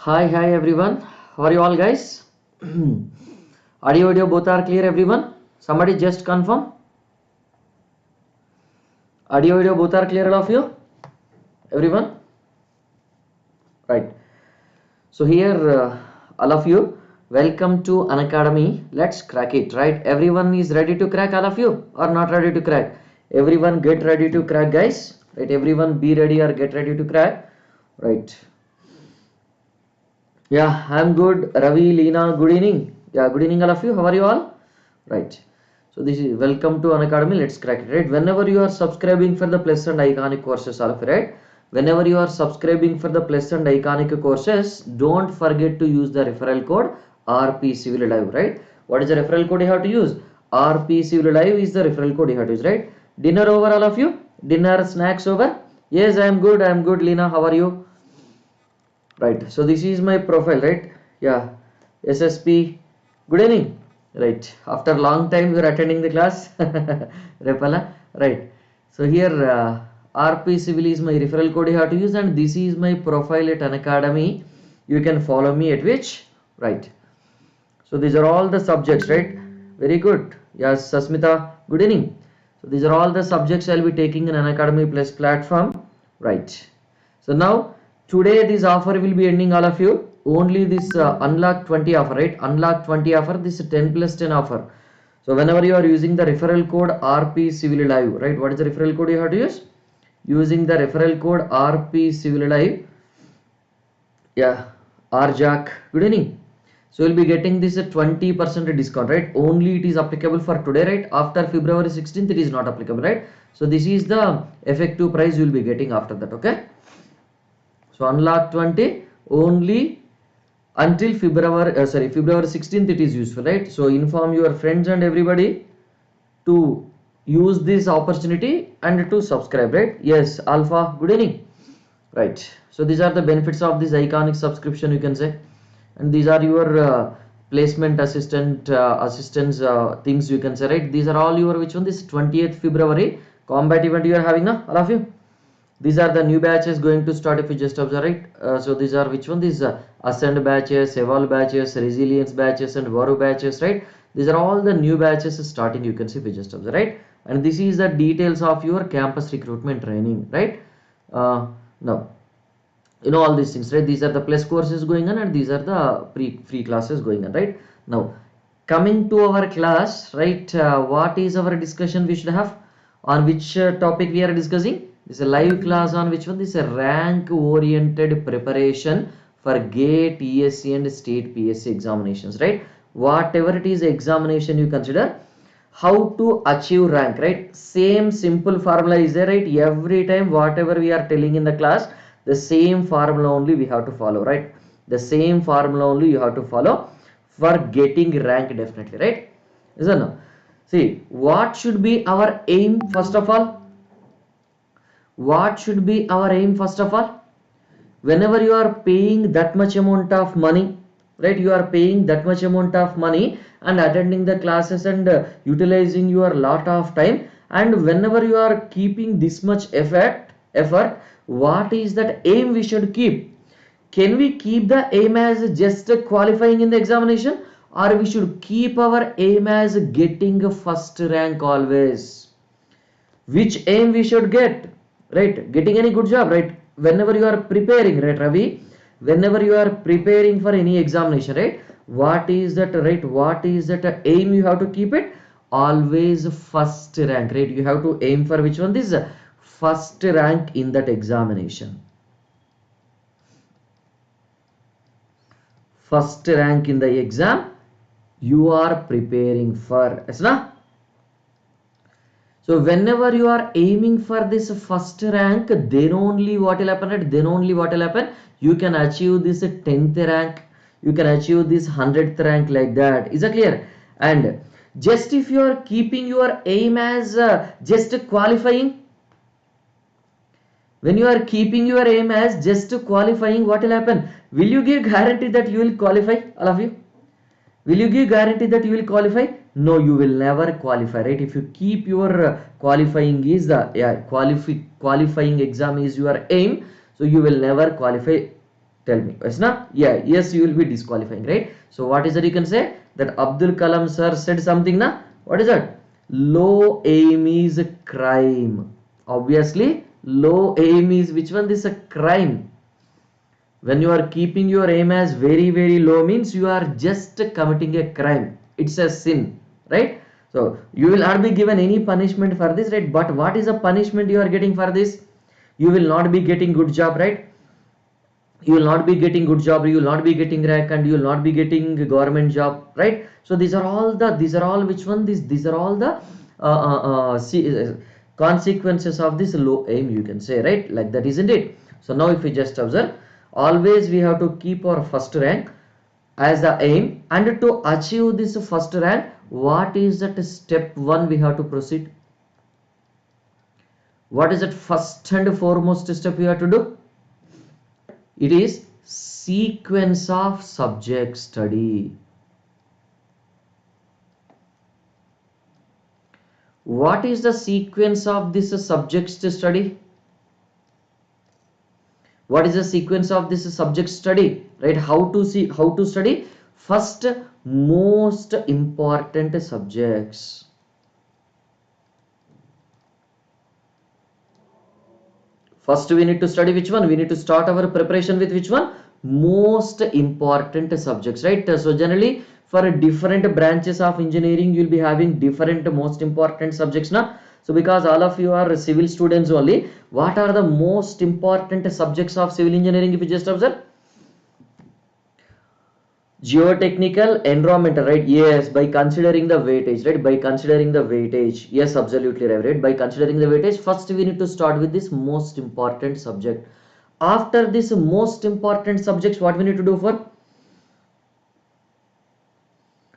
Hi everyone. How are you all guys? Audio video both are clear everyone? Somebody just confirm. Audio video both are clear all of you? Everyone? Right. So here all of you, welcome to Unacademy. Let's crack it, right? Everyone is ready to crack, all of you or not ready to crack? Everyone get ready to crack guys. Right? Everyone be ready or get ready to crack. Right. Yeah, I'm good. Ravi, Leena, good evening. Yeah, good evening, all of you. How are you all? Right. So this is welcome to Unacademy. Let's crack it. Right. Whenever you are subscribing for the plus and iconic courses, all of you, right? Whenever you are subscribing for the plus and iconic courses, don't forget to use the referral code RP Civil Live. Right. What is the referral code you have to use? RP Civil Live is the referral code you have to use. Right. Dinner over, all of you. Dinner snacks over. Yes, I am good. I am good. Leena, how are you? Right, so this is my profile, right? Yeah, SSP, good evening. Right, after long time you are attending the class. Repala, right? So here RP Civil is my referral code you have to use, and this is my profile at Unacademy. You can follow me at which, right? So these are all the subjects, right? Very good. Yes, Sasmita, good evening. So these are all the subjects I'll be taking in Unacademy Plus platform, right? So now today this offer will be ending, all of you. Only this unlock 20 offer, right? Unlock 20 offer, this 10 plus 10 offer. So whenever you are using the referral code RP Civil Live, right? What is the referral code you have to use? Using the referral code RP Civil Live. Yeah, RJack, good evening. So you'll be getting this at 20% discount, right? Only it is applicable for today, right? After February 16th, it is not applicable, right? So this is the effective price you'll be getting after that, okay? So unlock 20 only until February 16th it is useful, right? So inform your friends and everybody to use this opportunity and to subscribe, right? Yes, Alpha, good evening. Right. So these are the benefits of this iconic subscription, you can say, and these are your placement assistance things, you can say, right? These are all your which one? This 20th February combat event you are having, na, all of you. These are the new batches going to start if you just observe, right? So these are which one? These ascend batches, evolve batches, resilience batches, and waru batches, right? These are all the new batches starting, you can see if you just observe, right? And this is the details of your campus recruitment training, right? Now you know all these things, right? These are the plus courses going on, and these are the free classes going on, right? Now coming to our class, right? What is our discussion we should have? On which topic we are discussing? This is a live class on which one? This is a rank oriented preparation for GATE, ESE and state PSC examinations, right? Whatever it is examination you consider, how to achieve rank, right? Same simple formula is there, right? Every time whatever we are telling in the class, the same formula only we have to follow, right? The same formula only you have to follow for getting rank, definitely, right? Isn't it? See, what should be our aim first of all? What should be our aim first of all? Whenever you are paying that much amount of money, right? You are paying that much amount of money and attending the classes and utilizing your lot of time, and whenever you are keeping this much effort, what is that aim we should keep? Can we keep the aim as just qualifying in the examination, or we should keep our aim as getting a first rank always? Which aim we should get? Right, getting any good job, right? Whenever you are preparing, right, Ravi, whenever you are preparing for any examination, right, what is that, right? What is that aim you have to keep it? Always first rank, right? You have to aim for which one? This first rank in that examination. First rank in the exam you are preparing for, yes, na? So whenever you are aiming for this first rank, then only what will happen, right? Then only what will happen? You can achieve this 10th rank, you can achieve this 100th rank, like that. Is that clear? And just if you are keeping your aim as just qualifying, when you are keeping your aim as just qualifying, what will happen? Will you give guarantee that you will qualify, all of you? Will you give guarantee that you will qualify? No, you will never qualify, right? If you keep your qualifying is the qualifying exam is your aim, so you will never qualify. Tell me. Yes, na? Yeah, yes, you will be disqualifying, right? So what is that you can say? That Abdul Kalam sir said something, na? What is that? Low aim is a crime. Obviously, low aim is which one? This is a crime. When you are keeping your aim as very, very low means you are just committing a crime. It's a sin, right? So you will not be given any punishment for this, right? But what is the punishment you are getting for this? You will not be getting good job, right? You will not be getting good job, you will not be getting rank, and you will not be getting government job, right? So these are all which one? These are all the consequences of this low aim, you can say, right? Like that, isn't it? So now if we just observe, always we have to keep our first rank as the aim, and to achieve this first rank, what is that step one we have to proceed? What is that first and foremost step we have to do? It is sequence of subject study. What is the sequence of this subject study? What is the sequence of this subject study, right? How to study? First, most important subjects. First we need to study which one? We need to start our preparation with which one? Most important subjects, right? So generally for different branches of engineering, you will be having different most important subjects now. So because all of you are civil students only, what are the most important subjects of civil engineering if you just observe? Geotechnical, environmental, right? Yes, by considering the weightage, right? By considering the weightage. Yes, absolutely right. By considering the weightage, first we need to start with this most important subject. After this most important subjects, what we need to do for?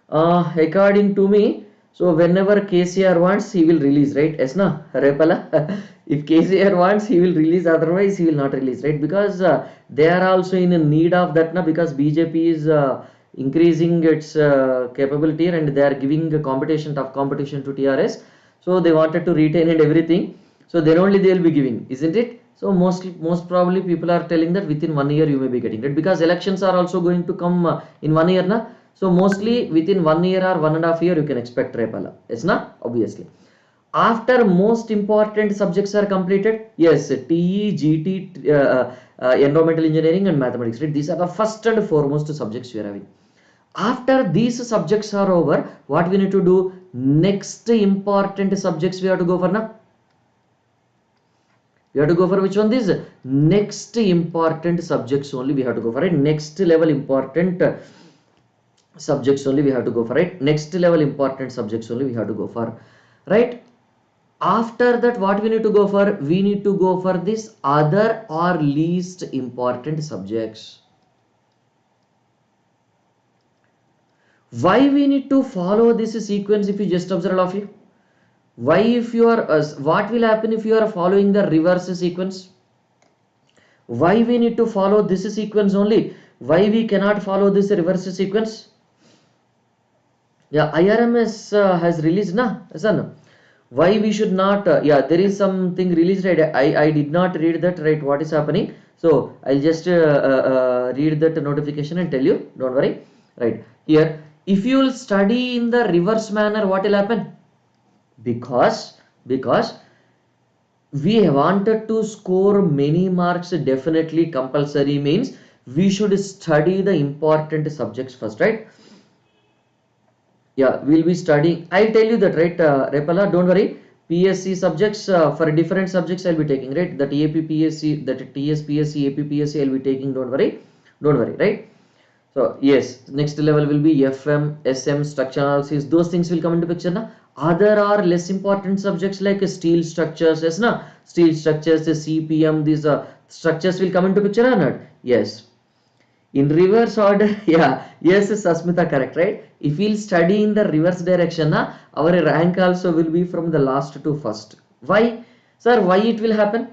According to me, so whenever KCR wants, he will release, right? Yes, na? Repala. If KCR wants, he will release. Otherwise, he will not release, right? Because they are also in need of that, na? Because BJP is increasing its capability, and they are giving a tough competition to TRS. So they wanted to retain and everything. So then only they will be giving, isn't it? So most probably people are telling that within 1 year you may be getting it, because elections are also going to come in 1 year, na? So mostly within 1 year or 1.5 years you can expect Repala. Yes, na? Obviously. After most important subjects are completed, yes, TE, GT, environmental engineering and mathematics, right? These are the first and foremost subjects you are having. After these subjects are over, what we need to do? Next important subjects we have to go for now. We have to go for which one? This next important subjects only we have to go for it. Next level important subjects only we have to go for it. Next level important subjects only we have to go for, right? After that, what we need to go for? We need to go for this other or least important subjects. Why we need to follow this sequence? If you just observe all of you, why, if you are what will happen if you are following the reverse sequence? Why we need to follow this sequence only? Why we cannot follow this reverse sequence? Yeah, IRMS has released, na? Son, why we should not? Yeah, there is something released, right? I did not read that, right? What is happening? So I'll just read that notification and tell you. Don't worry, right? Here, if you will study in the reverse manner, what will happen? Because we wanted to score many marks, definitely compulsory means we should study the important subjects first, right? Yeah, we'll be studying. I'll tell you that, right, Repala, don't worry. PSC subjects, for different subjects I'll be taking, right? That AP PSC, that TS PSC, AP PSC I'll be taking, don't worry, right? So yes, next level will be FM, SM, structure analysis, those things will come into picture, na? Other are less important subjects like steel structures, yes, na? Steel structures, the CPM, these structures will come into picture or not? Yes. In reverse order, yeah, yes, Sasmita, correct, right? If we'll study in the reverse direction, our rank also will be from the last to first. Why? Sir, why it will happen?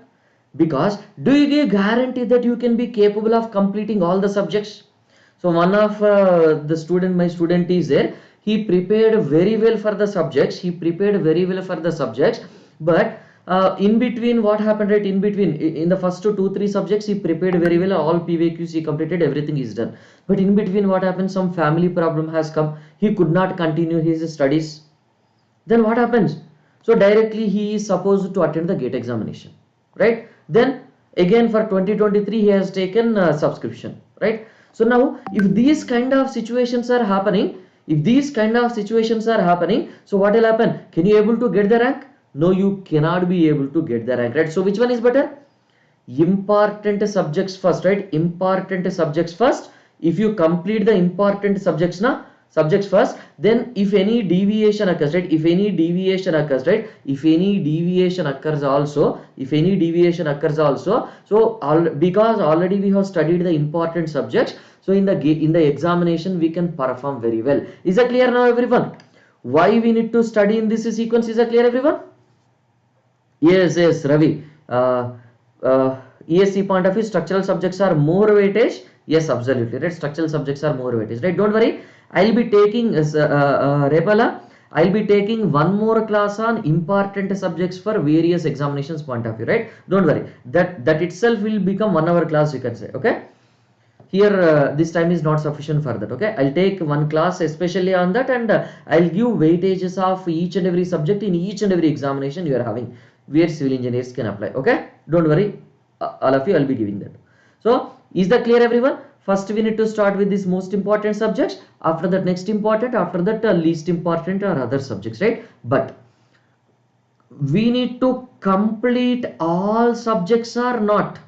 Because do you give guarantee that you can be capable of completing all the subjects? So one of my student is there. He prepared very well for the subjects. But in between what happened, right? In between, in the first 2 3 subjects he prepared very well, all PVQs he completed, everything is done. But in between what happened, some family problem has come, he could not continue his studies. Then what happens? So directly he is supposed to attend the gate examination, right? Then again for 2023 he has taken subscription, right? So now if these kind of situations are happening, so what will happen? Can you able to get the rank? No, you cannot be able to get the rank, right? So which one is better? Important subjects first, right? Important subjects first. If you complete the important subjects first, then if any deviation occurs, right? If any deviation occurs also, so because already we have studied the important subjects, so in the examination we can perform very well. Is that clear now, everyone? Why we need to study in this sequence? Is that clear, everyone? Yes, Ravi. ESE point of view, structural subjects are more weightage. Yes, absolutely, right? Structural subjects are more weightage, right? Don't worry. I'll be taking Repala. I'll be taking one more class on important subjects for various examinations point of view, right? Don't worry. That itself will become 1 hour class, you can say. Okay. Here this time is not sufficient for that. Okay, I'll take one class especially on that, and I'll give weightages of each and every subject in each and every examination you are having, where civil engineers can apply. Okay, don't worry, all of you, I'll be giving that. So is that clear, everyone? First we need to start with this most important subjects, after that next important, after that least important or other subjects, right? But we need to complete all subjects or not?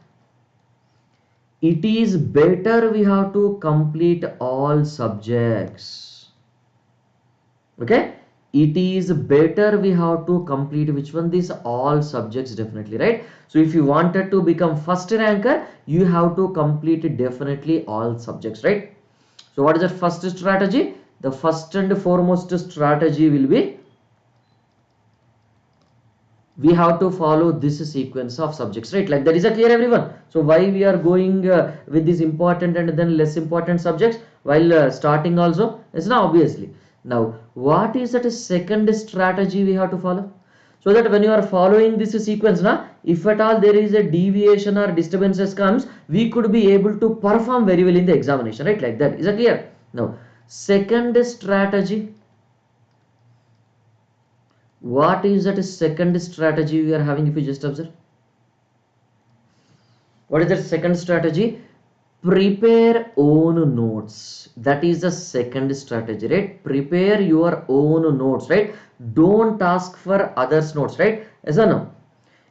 It is better we have to complete all subjects. Okay, it is better we have to complete which one? These all subjects, definitely, right? So if you wanted to become first ranker, you have to complete definitely all subjects, right? So what is the first strategy? The first and foremost strategy will be, we have to follow this sequence of subjects, right? Like that. Is clear, everyone? So why we are going with this important and then less important subjects while starting also? It's now obviously. Now what is that second strategy we have to follow? So that when you are following this sequence, if at all there is a deviation or disturbances comes, we could be able to perform very well in the examination, right? Like that. Is that clear? Now second strategy. What is that second strategy we are having? If you just observe, what is that second strategy? Prepare own notes. That is the second strategy, right? Prepare your own notes, right? Don't ask for others notes, right? Yes or no?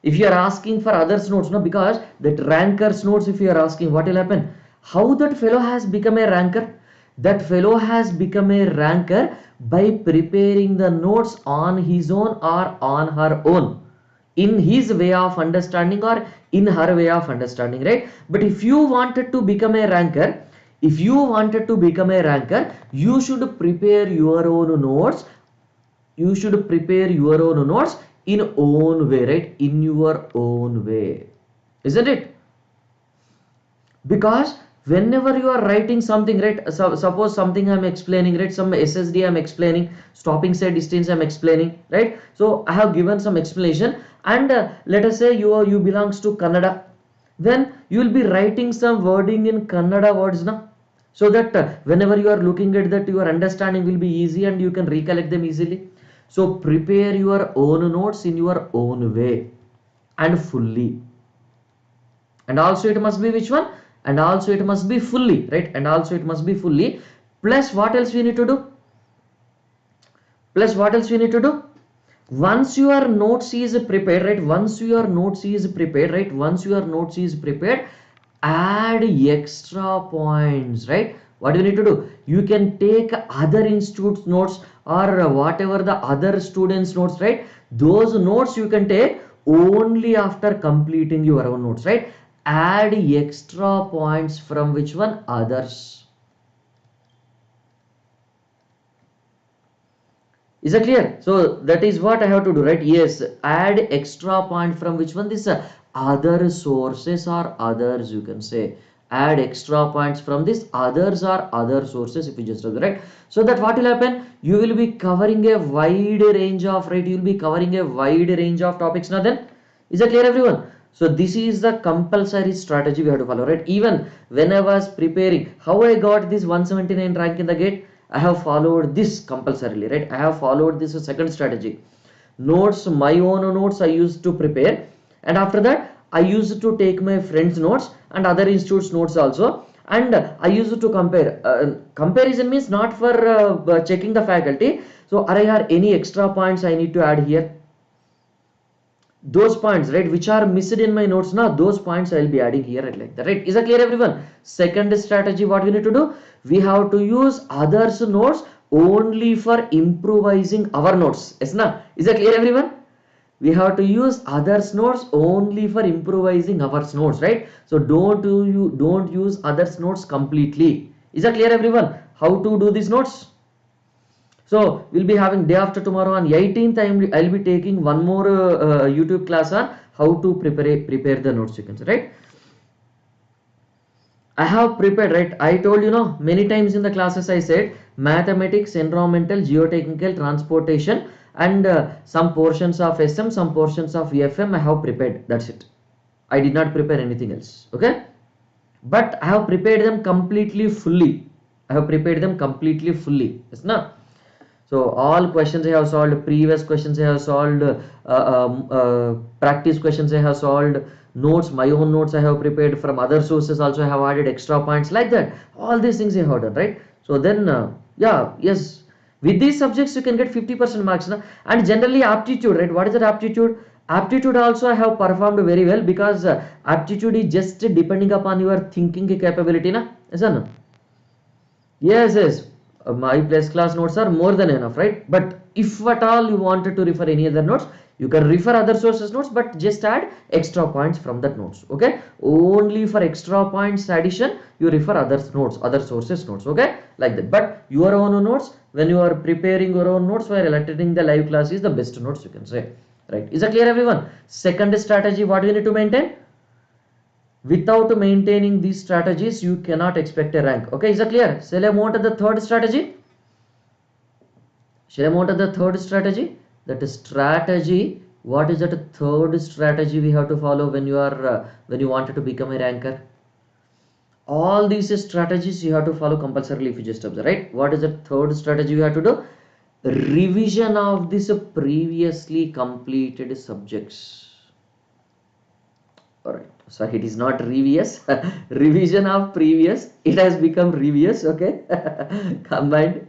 If you are asking for others notes, no, because that rankers notes, if you are asking, what will happen? How that fellow has become a ranker? That fellow has become a ranker by preparing the notes on his own or on her own, in his way of understanding or in her way of understanding, right? But if you wanted to become a ranker, you should prepare your own notes. You should prepare your own notes in own way, right? In your own way, isn't it? Because whenever you are writing something, right? Suppose something I'm explaining, right? Some SSD I'm explaining, stopping side distance I'm explaining, right? So I have given some explanation, and let us say you belongs to Kannada, then you will be writing some wording in Kannada words now, so that whenever you are looking at that, your understanding will be easy and you can recollect them easily. So prepare your own notes in your own way and fully, and also it must be which one? And also it must be fully, right? And also it must be fully. Plus what else we need to do? Once your notes is prepared, right? Once your notes is prepared, add extra points, right? What do you need to do? You can take other institutes notes or whatever the other students notes, right? Those notes you can take only after completing your own notes, right? Add extra points from which one? Others. Is that clear? So that is what I have to do, right? Yes, add extra point from which one? This other sources or others, you can say. Add extra points from this others or other sources, if you just do, right? So that what will happen? You will be covering a wide range of, right? You will be covering a wide range of topics now then. Is that clear, everyone? So this is the compulsory strategy we have to follow, right? Even when I was preparing, how I got this 179 rank in the gate, I have followed this compulsorily, right? I have followed this second strategy. Notes, my own notes I used to prepare, and after that I used to take my friends' notes and other institutes' notes also, and I used to compare. Comparison means not for checking the faculty. So are there any extra points I need to add here? Those points, right, which are missed in my notes now, those points I will be adding here, and like that, right? Is that clear, everyone? Second strategy, what we need to do, we have to use others notes only for improvising our notes. Yes, na? Is that clear, everyone? We have to use others notes only for improvising our notes, right? So don't use others notes completely. Is that clear, everyone? How to do these notes? So we'll be having day after tomorrow on 18th. I'll be taking one more YouTube class on how to prepare the notes, you can say, right? I have prepared, right? I told you know many times in the classes I said mathematics, environmental, geotechnical, transportation, and some portions of SM, some portions of EFM I have prepared. That's it. I did not prepare anything else. Okay, but I have prepared them completely fully. I have prepared them completely fully. Yes, na? So all questions I have solved, previous questions I have solved, practice questions I have solved, notes, my own notes I have prepared, from other sources also I have added extra points, like that. All these things I have done, right? So then, yeah, yes, with these subjects you can get 50% marks, na? And generally aptitude, right? What is that aptitude? Aptitude also I have performed very well, because aptitude is just depending upon your thinking capability, na? Yes or no? Yes, yes. My plus class notes are more than enough, right? But if at all you wanted to refer any other notes, you can refer other sources notes, but just add extra points from that notes. Okay, only for extra points addition you refer other notes, other sources notes. Okay, like that. But your own notes, when you are preparing your own notes while attending the live class, is the best notes, you can say, right? Is that clear, everyone? Second strategy, what we need to maintain? Without maintaining these strategies, you cannot expect a rank. Okay, is that clear? Shall I move on to the third strategy? Shall I move on to the third strategy? That strategy, what is that third strategy we have to follow when you are when you wanted to become a ranker? All these strategies you have to follow compulsorily if you just observe, right? What is the third strategy you have to do? Revision of this previously completed subjects. All right, so it is not previous. Revision of previous, it has become previous. Okay. Combined,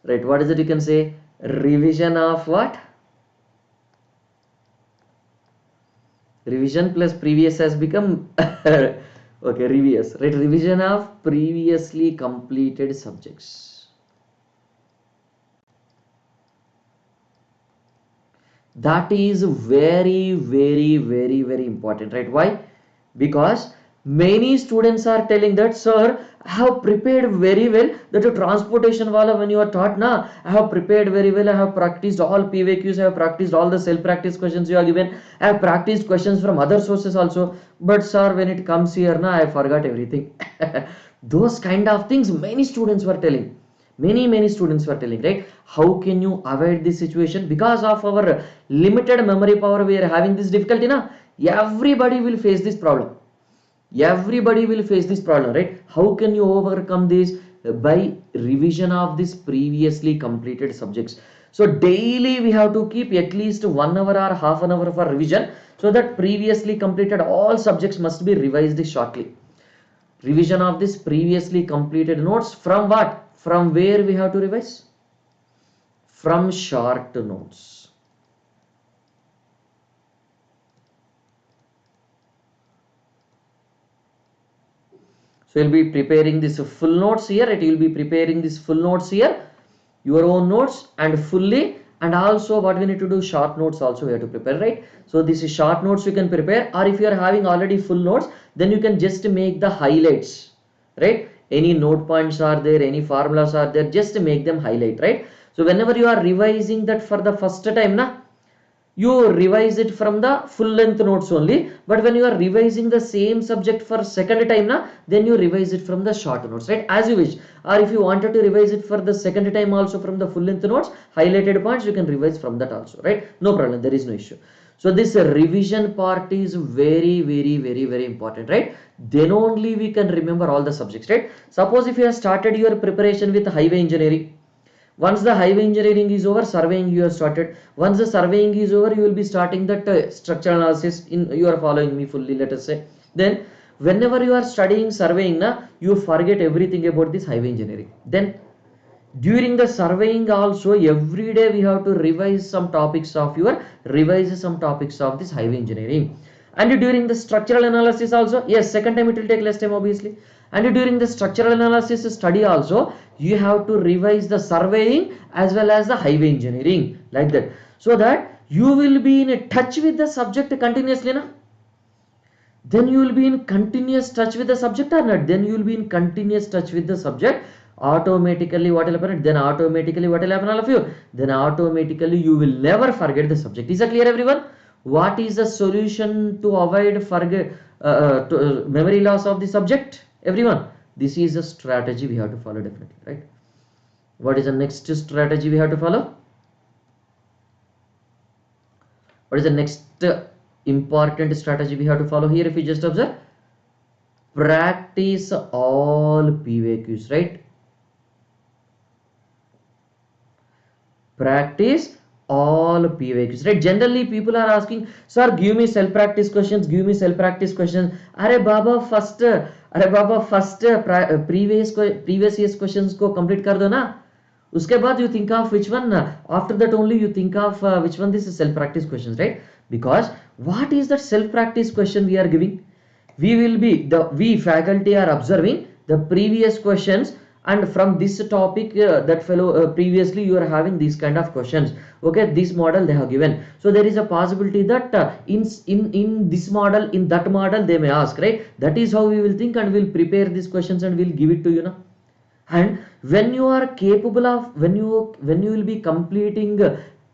right? What is it, you can say? Revision of what? Revision plus previous has become okay, previous, right? Revision of previously completed subjects. That is very, very, very, very important, right? Why? Because many students are telling that, sir, I have prepared very well. That a transportation wala, when you are taught na, I have prepared very well. I have practiced all PVQs. I have practiced all the self-practice questions you are given. I have practiced questions from other sources also. But sir, when it comes here na, I forgot everything. Those kind of things many students were telling. Many students were telling, right? How can you avoid this situation? Because of our limited memory power, we are having this difficulty, na? Everybody will face this problem. Everybody will face this problem, right? How can you overcome this? By revision of this previously completed subjects. So daily we have to keep at least 1 hour or half an hour for revision, so that previously completed all subjects must be revised shortly. Revision of this previously completed notes, from what? From where we have to revise? From short notes. So you'll be preparing this full notes here. It will be preparing this full notes here, your own notes and fully, and also what we need to do, short notes also we have to prepare, right? So this is short notes you can prepare, or if you are having already full notes, then you can just make the highlights, right? Any note points are there, any formulas are there, just make them highlight, right? So whenever you are revising that for the first time, na, you revise it from the full length notes only. But when you are revising the same subject for second time, na, then you revise it from the short notes, right? As you wish. Or if you wanted to revise it for the second time also from the full length notes, highlighted points, you can revise from that also, right? No problem, there is no issue. So this revision part is very important, right? Then only we can remember all the subjects, right? Suppose if you have started your preparation with highway engineering, once the highway engineering is over, surveying you have started. Once the surveying is over, you will be starting that structural analysis. You are following me fully, let us say. Then whenever you are studying surveying, you forget everything about this highway engineering. Then during the surveying also, every day we have to revise some topics of this highway engineering. And during the structural analysis also, yes, second time it will take less time obviously. And during the structural analysis study also, you have to revise the surveying as well as the highway engineering, like that, so that you will be in a touch with the subject continuously, na? Then you will be in continuous touch with the subject or not? Then you will be in continuous touch with the subject. Automatically what will happen? Then automatically what will happen, all of you? Then automatically you will never forget the subject. Is that clear, everyone? What is the solution to avoid memory loss of the subject, everyone? This is a strategy we have to follow, definitely, right? What is the next strategy we have to follow? What is the next important strategy we have to follow here? If you just observe, practice all PVQs, right? Practice all PVQs, right? Generally people are asking, sir, give me self practice questions, give me self practice questions. Arey baba, first previous years questions को complete कर दो ना, उसके बाद you think of which one, after that only you think of which one this is self practice questions, right? Because what is that self practice question we are giving? We faculty are observing the previous questions, and from this topic that fellow previously you are having these kind of questions, okay, this model they have given. So there is a possibility that in this model, in that model they may ask, right? That is how we will think and we'll prepare these questions and we'll give it to you now. And when you are capable of, when you will be completing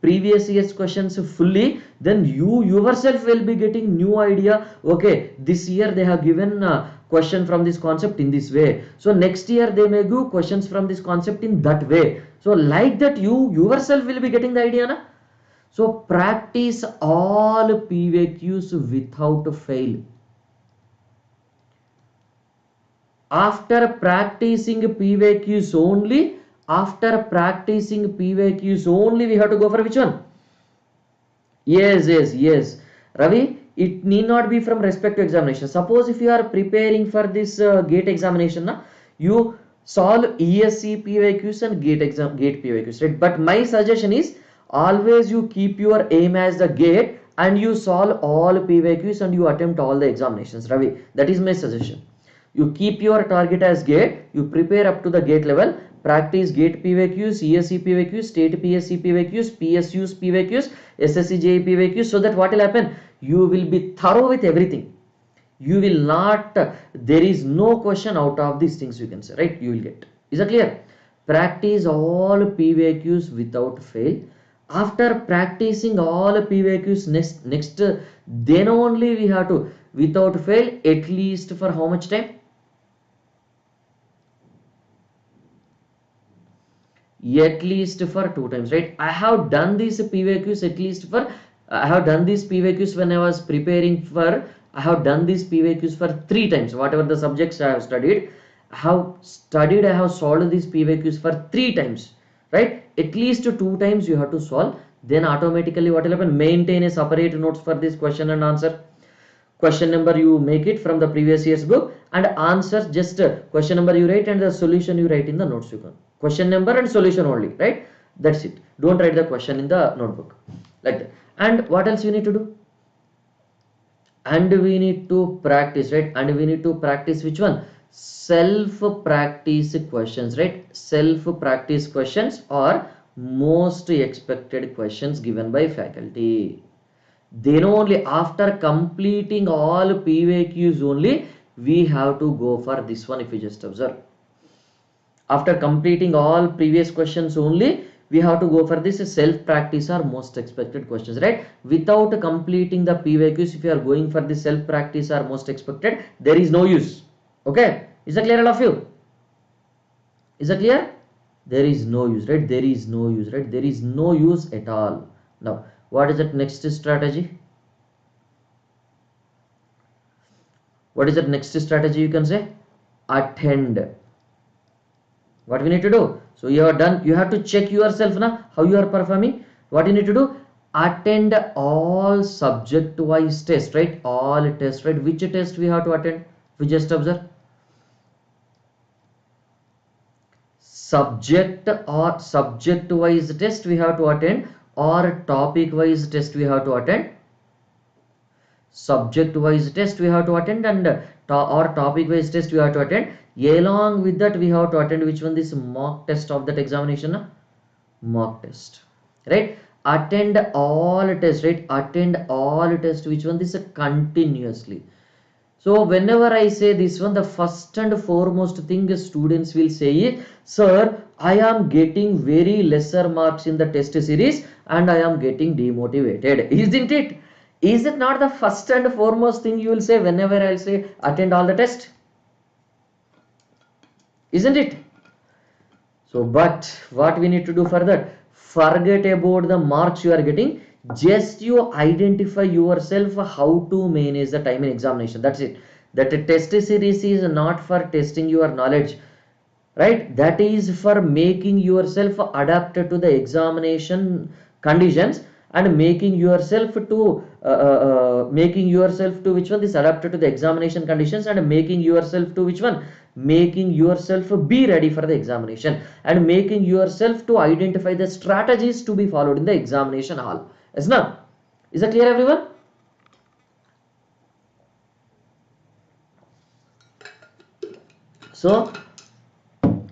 previous year's questions fully, then you yourself will be getting new idea. Okay, this year they have given question from this concept in this way, so next year they may give questions from this concept in that way. So like that you yourself will be getting the idea, na? So practice all PVQs without fail. After practicing PVQs only, we have to go for which one? Yes. Ravi, it need not be from respect to examination. Suppose if you are preparing for this GATE examination, you solve ESE PVQs and GATE PVQs, right? But my suggestion is always you keep your aim as the GATE and you solve all PVQs and you attempt all the examinations, Ravi. That is my suggestion. You keep your target as GATE, you prepare up to the GATE level, practice GATE PVQs, ESE PVQs, state PSC PVQs, PSUs PVQs, SSC JE PVQs, so that what will happen? You will be thorough with everything. You will not, there is no question out of these things, you can say, right? You will get. Is that clear? Practice all PVQs without fail. After practicing all PVQs, next then only we have to, without fail, at least for how much time? At least for 2 times, right? I have done these PVQs at least for, I have done these PVQs when I was preparing for, I have done these PVQs for 3 times. Whatever the subjects I have studied, I have solved these PVQs for 3 times, right? At least 2 times you have to solve. Then automatically what will happen? Maintain a separate notes for this question and answer. Question number you make it from the previous year's book, and answers just question number you write and the solution you write in the notes. You can question number and solution only, right? That's it. Don't write the question in the notebook, like that. And what else you need to do? And we need to practice, right? And we need to practice which one? Self practice questions, right? Self practice questions are most expected questions given by faculty. Then only after completing all PVQs only we have to go for this one. If you just observe, after completing all previous questions only we have to go for this self practice or most expected questions, right? Without completing the PVQs, if you are going for the self practice or most expected, there is no use. Okay, is that clear, all of you? Is that clear? There is no use, right? There is no use, right? There is no use at all. Now what is that next strategy? What is the next strategy? You can say attend. What we need to do? So you are done. You have to check yourself now how you are performing. What you need to do? Attend all subject wise tests, right? All tests, right? Which test we have to attend? We just observe. Subject or subject wise test we have to attend, or topic wise test we have to attend. Subject wise test we have to attend, and or topic wise test we have to attend. Along with that we have to attend which one? This mock test of that examination. Mock test, right? Attend all tests, right? Attend all tests. Which one? This continuously. So whenever I say this one, the first and foremost thing students will say is, sir, I am getting very lesser marks in the test series and I am getting demotivated. Isn't it? Is it not the first and foremost thing you will say whenever I'll say attend all the test? Isn't it? So, but what we need to do further? Forget about the marks you are getting. Just you identify yourself how to manage the time in examination. That's it. That test series is not for testing your knowledge, right? That is for making yourself adapted to the examination conditions and making yourself to which one? This adapted to the examination conditions and making yourself to which one? Making yourself be ready for the examination and making yourself to identify the strategies to be followed in the examination hall. Yes, now is that clear, everyone? So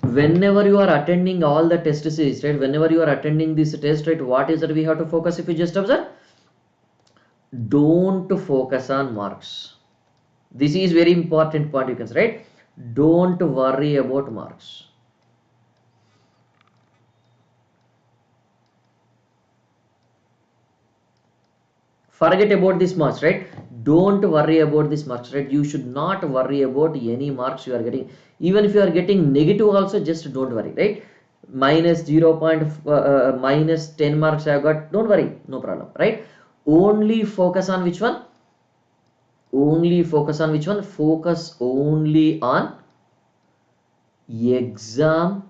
whenever you are attending all the test series, right? Whenever you are attending this test, right? What is that we have to focus? If you just observe, don't focus on marks. This is very important point, you can say, right? Don't worry about marks. Forget about this marks, right? Don't worry about this marks, right? You should not worry about any marks you are getting. Even if you are getting negative also, just don't worry, right? Minus 10 marks I have got, don't worry, no problem, right? Only focus on which one? Only focus on which one? Focus only on exam.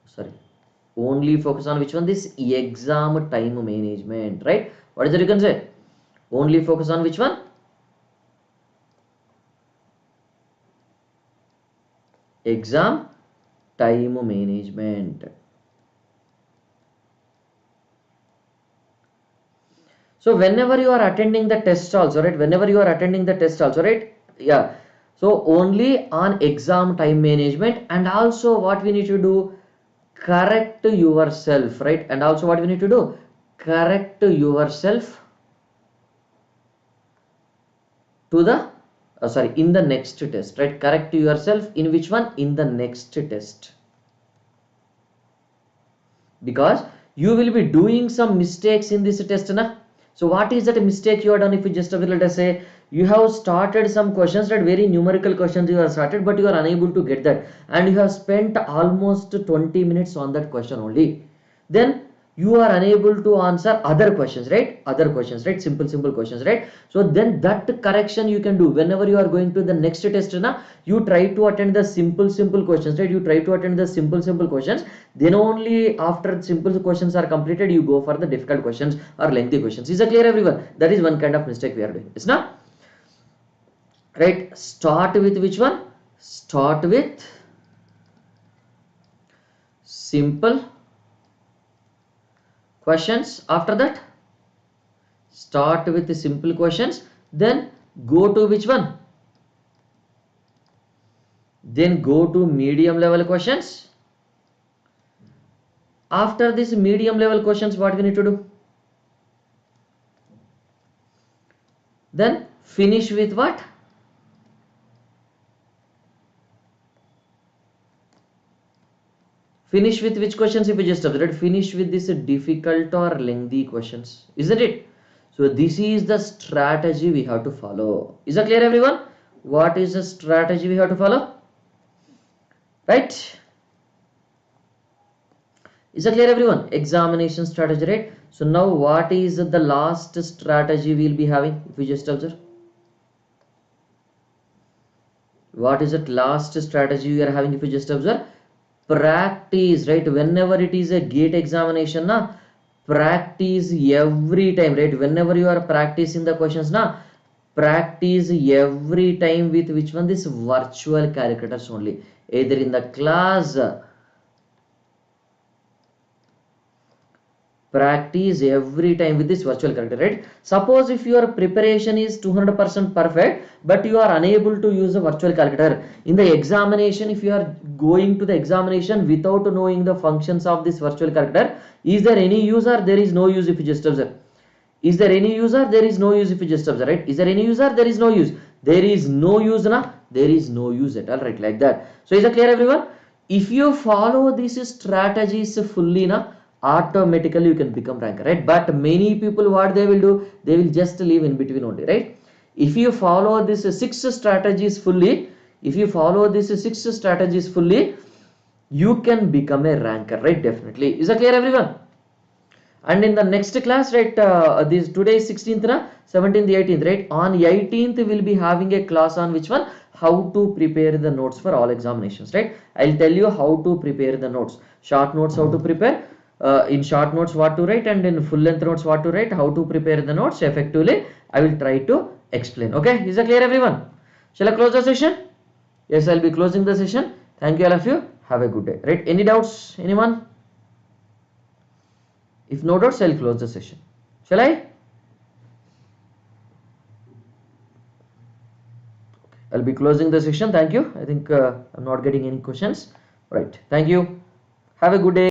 Sorry. Only focus on which one? This exam time management, right? What is it you can say? Only focus on which one? Exam time management. So whenever you are attending the test also, right? Whenever you are attending the test also, right? Yeah. So only on exam time management, and also what we need to do? Correct yourself, right? And also what we need to do? Correct yourself to the in the next test, right? Correct yourself in which one? In the next test, because you will be doing some mistakes in this test, na? So what is that mistake you have done? If you just let us say you have started some questions, right? Very numerical questions you have started, but you are unable to get that, and you have spent almost 20 minutes on that question only. Then you are unable to answer other questions, right? Other questions, right? Simple questions, right? So then that correction you can do whenever you are going to the next test, na? You try to attend the simple questions, right? You try to attend the simple questions. Then only after simple questions are completed, you go for the difficult questions or lengthy questions. Is that clear, everyone? That is one kind of mistake we are doing. It's not right. Start with which one? Start with simple questions. After that, start with the simple questions, then go to which one? Then go to medium level questions. After this medium level questions, what we need to do? Then finish with what? Finish with which questions? If you just observe, finish with this difficult or lengthy questions, isn't it? So this is the strategy we have to follow. Is that clear, everyone? What is the strategy we have to follow? Right? Is that clear, everyone? Examination strategy, right? So now what is the last strategy we'll be having? If we just observe, What is that last strategy you are having? If you just observe, practice, right? Whenever it is a gate examination, na, practice every time, right? Whenever you are practicing the questions, na, practice every time with which one? This virtual calculators only, either in the class. Practice every time with this virtual calculator, right? Suppose if your preparation is 200% perfect, but you are unable to use a virtual calculator in the examination, if you are going to the examination without knowing the functions of this virtual calculator, is there any use or there is no use? If you just observe, is there any use or there is no use? If you just observe, right? Is there any use or there is no use? There is no use, na? There is no use at all, right? Like that. So is it clear, everyone? If you follow these strategies fully, na, automatically you can become ranker, right? But many people, what they will do, they will just leave in between only, right? If you follow these six strategies fully, if you follow these six strategies fully, you can become a ranker, right? Definitely. Is that clear, everyone? And in the next class, right, this today is 16th, na, 17th, 18th, right? On 18th we'll be having a class on which one? How to prepare the notes for all examinations, right? I'll tell you how to prepare the notes. Short notes how to prepare, in short notes what to write, and in full length notes what to write, how to prepare the notes effectively, I will try to explain. Okay, is that clear, everyone? Shall I close the session? Yes, I'll be closing the session. Thank you all of you. Have a good day, right? Any doubts, anyone? If no doubts, I'll close the session. Shall I? I'll be closing the session. Thank you. I think I'm not getting any questions. Right. Thank you. Have a good day.